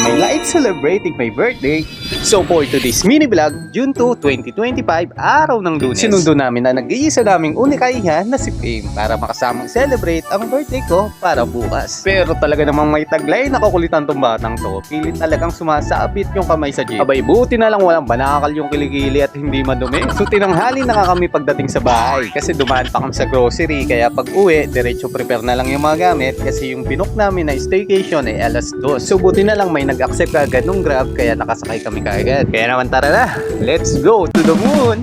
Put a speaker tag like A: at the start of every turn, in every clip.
A: my life celebrating my birthday. So for today's mini vlog, June 2, 2025, araw ng Lunes, sinundo namin na nag-iisa naming unikaihan na si Fame para makasamang celebrate ang birthday ko para bukas. Pero talaga namang may taglay, nakukulitan tong batang to. Pilit talagang sumasabit yung kamay sa jeep. Abay, buti na lang walang banakal yung kiligili at hindi madumi. So tinanghali na nga kami pagdating sa bahay kasi dumaan pa kami sa grocery, kaya pag uwi, diretso prepare na lang yung mga gamit kasi yung binook namin na staycation ay alas 2. So buti na lang may nag-accept agad nung Grab kaya nakasakay kami kaagad. Kaya naman tara na, let's go to the moon!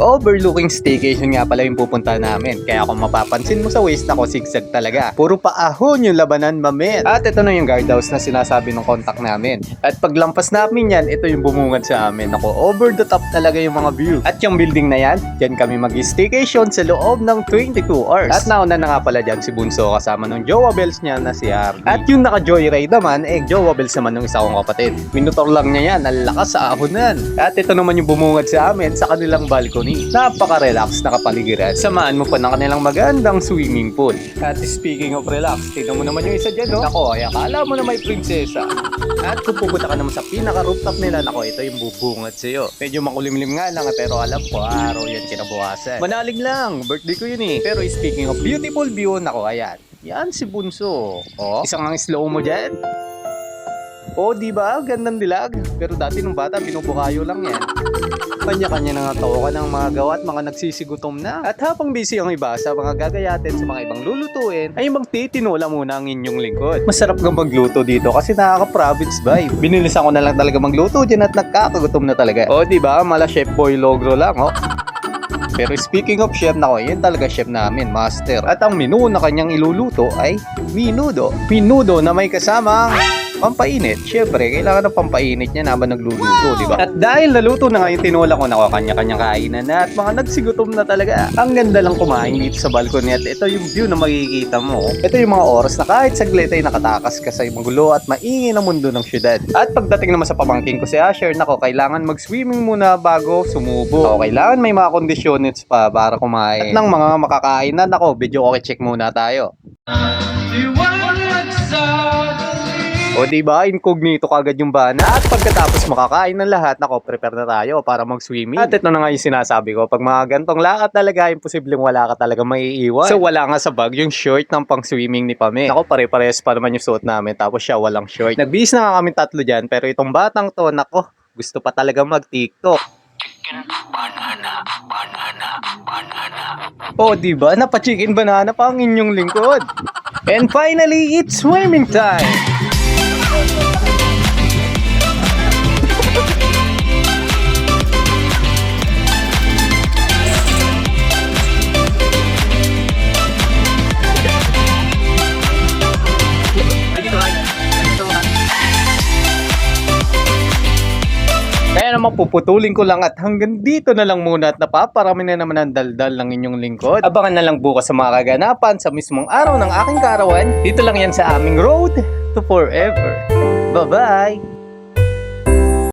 A: Overlooking staycation nga pala yung pupunta namin. Kaya kung mapapansin mo sa waist ako, zigzag talaga. Puro paahon yung labanan, mamit. At ito na yung guardhouse na sinasabi ng contact namin. At paglampas namin yan, ito yung bumungad sa amin. Ako, over the top talaga yung mga view. At yung building na yan, dyan kami mag-staycation sa loob ng 22 hours. At nauna na nga pala dyan si Bunso kasama ng Jowa Bells niya na si Hardy. At yung naka-joyride naman, Jowa Bells naman ng isa kong kapatid. Minutor lang niya yan, ang lakas sa ahonan. At ito naman yung bumungad sa amin sa kanilang balcony. Napaka-relax na kapaligiran. Samaan mo pa ng kanilang magandang swimming pool. At speaking of relax, tignan mo naman yung isa dyan, no? Nako, ay akala mo na may prinsesa. At kung pupunta ka naman sa pinaka-rooftop nila, nako, ito yung bubungad sa'yo. Medyo makulimlim nga lang, pero alam ko, araw yan kinabukasan. Manalig lang, birthday ko yun eh. Pero speaking of beautiful view, nako, ayan. Yan si Bunso. Oh, isang ang slow mo dyan. Oh, di ba? Gandang dilag. Pero dati nung bata, binubukayo lang yan. Kanya-kanya na nga tawa ng mga gawa at mga nagsisigutom na. At habang busy ang iba sa mga gagayatin sa mga ibang lulutuin, ay magtitinola muna ang inyong lingkod. Masarap nga magluto dito kasi nakaka-province vibe. Binilisan ko na lang talaga magluto dyan at nagkakagutom na talaga. O, di ba? Mala Chef Boy Logro lang, oh. Pero speaking of chef, nako, yun talaga chef namin, master. At ang menu na kanyang iluluto ay minudo. Minudo na may kasamang pampainit. Siyempre, kailangan ng pampainit niya na habang nagluluto, di ba? At dahil naluto na nga yung tinola ko, nako, kanya-kanyang kainan na at mga nagsigutom na talaga. Ang ganda lang kumain dito sa balcony at ito yung view na makikita mo. Ito yung mga oras na kahit saglit ay nakatakas ka sa magulo at maingay na mundo ng syudad. At pagdating naman sa pamangking ko si Asher, nako, kailangan mag-swimming muna bago sumubo. O, kailangan may mga conditions pa para kumain. At ng mga makakainan, nako, video okay check muna tayo. O diba, incognito kagad yung bana. At pagkatapos makakain ng lahat, nako, prepare na tayo para mag-swimming. At ito na nga yung sinasabi ko, pag mga gantong lakad talaga, imposibleng wala ka talaga maiiwan. So wala nga sa bag yung short ng pang-swimming ni Pame. Nako, pare-pares pa naman yung suot namin, tapos siya walang short. Nagbihis na nga kami tatlo dyan, pero itong batang to, nako, gusto pa talaga mag-TikTok. O diba, napa-chicken banana pa ang inyong lingkod. And finally, it's swimming time! Kaya naman puputulin ko lang at hanggang dito na lang muna at napaparami na naman ang daldal ng inyong lingkod. Abangan na lang bukas sa mga kaganapan sa mismong araw ng aking kaarawan. Dito lang yan sa aming road to forever. Bye-bye!